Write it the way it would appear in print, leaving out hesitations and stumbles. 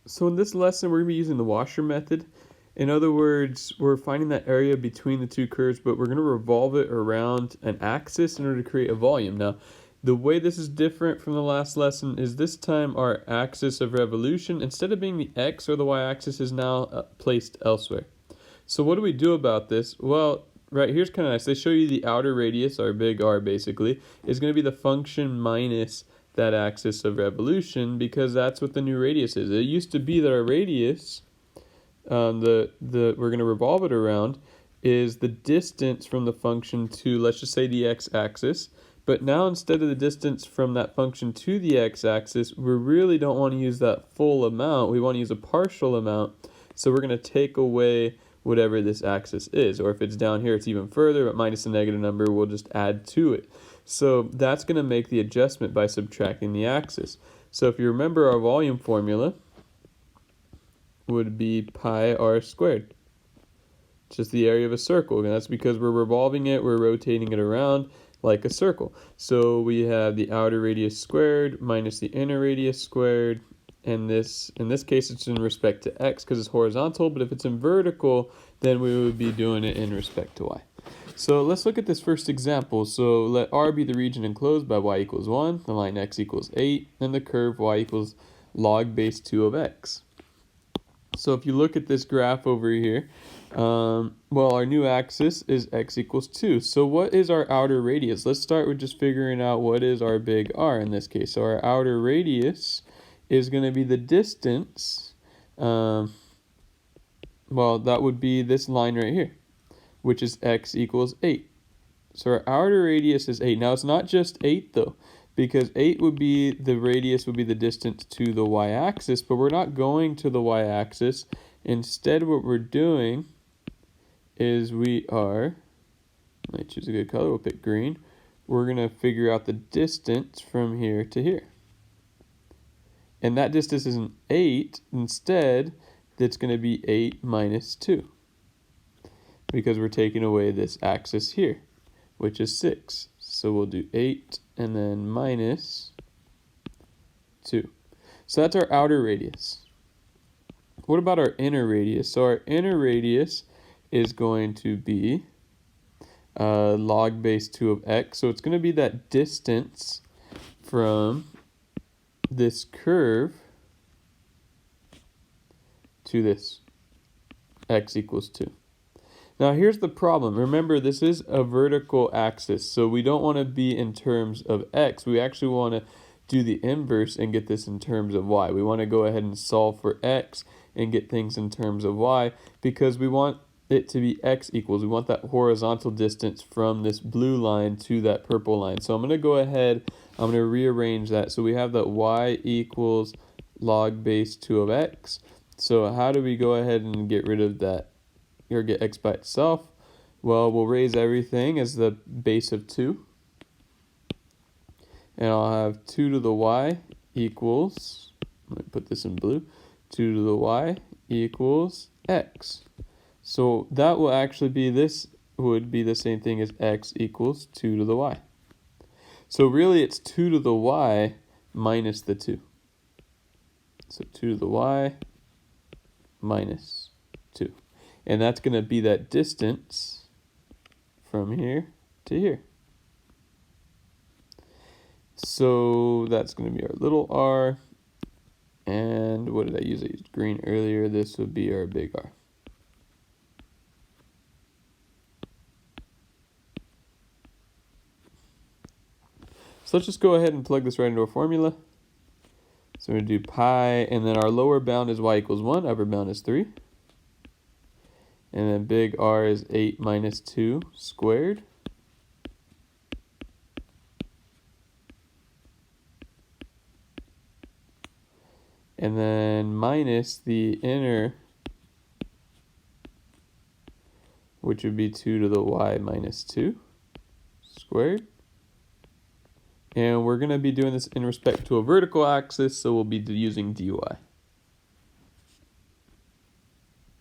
So in this lesson, we're going to be using the washer method. In other words, we're finding that area between the two curves, but we're going to revolve it around an axis in order to create a volume. Now, the way this is different from the last lesson is this time our axis of revolution, instead of being the x or the y-axis, is now placed elsewhere. So what do we do about this? Well, right here's kind of nice. They show you the outer radius, our big R basically, is going to be the function minus that axis of revolution, because that's what the new radius is. It used to be that our radius, we're going to revolve it around, is the distance from the function to, let's just say, the x-axis. But now instead of the distance from that function to the x-axis, we really don't want to use that full amount. We want to use a partial amount. So we're going to take away whatever this axis is. Or if it's down here, it's even further, but minus a negative number, we'll just add to it. So that's going to make the adjustment by subtracting the axis. So if you remember, our volume formula would be pi r squared. It's just the area of a circle, and that's because we're revolving it, we're rotating it around like a circle. So we have the outer radius squared minus the inner radius squared, and this, in this case, it's in respect to x because it's horizontal, but if it's in vertical, then we would be doing it in respect to y. So let's look at this first example. So let R be the region enclosed by y equals 1, the line x equals 8, and the curve y equals log base 2 of x. So if you look at this graph over here, well, our new axis is x equals 2. So what is our outer radius? Let's start with just figuring out what is our big R in this case. So our outer radius is going to be the distance, well, that would be this line right here, which is x equals 8. So our outer radius is 8. Now it's not just 8 though, because 8 would be the radius, would be the distance to the y-axis, but we're not going to the y-axis. Instead, what we're doing is we are, let me choose a good color, we'll pick green. We're going to figure out the distance from here to here. And that distance isn't 8. Instead, that's going to be 8 minus 2. Because we're taking away this axis here, which is 6. So we'll do 8 and then minus 2. So that's our outer radius. What about our inner radius? So our inner radius is going to be log base 2 of x. So it's going to be that distance from this curve to this, x equals 2. Now here's the problem. Remember, this is a vertical axis, so we don't want to be in terms of x. We actually want to do the inverse and get this in terms of y. We want to go ahead and solve for x and get things in terms of y, because we want it to be x equals. We want that horizontal distance from this blue line to that purple line. So I'm going to go ahead, I'm going to rearrange that. So we have that y equals log base 2 of x. So how do we go ahead and get rid of that, or get x by itself? Well, we'll raise everything as the base of 2. And I'll have 2 to the y equals, let me put this in blue, 2 to the y equals x. So that will actually be, this would be the same thing as x equals 2 to the y. So really it's 2 to the y minus the 2. So 2 to the y minus 2. And that's going to be that distance from here to here. So that's going to be our little r. And what did I use? I used green earlier. This would be our big R. So let's just go ahead and plug this right into our formula. So we're going to do pi, and then our lower bound is y equals 1, upper bound is 3. And then big R is 8 minus 2 squared. And then minus the inner, which would be 2 to the y minus 2 squared. And we're going to be doing this in respect to a vertical axis, so we'll be using dy.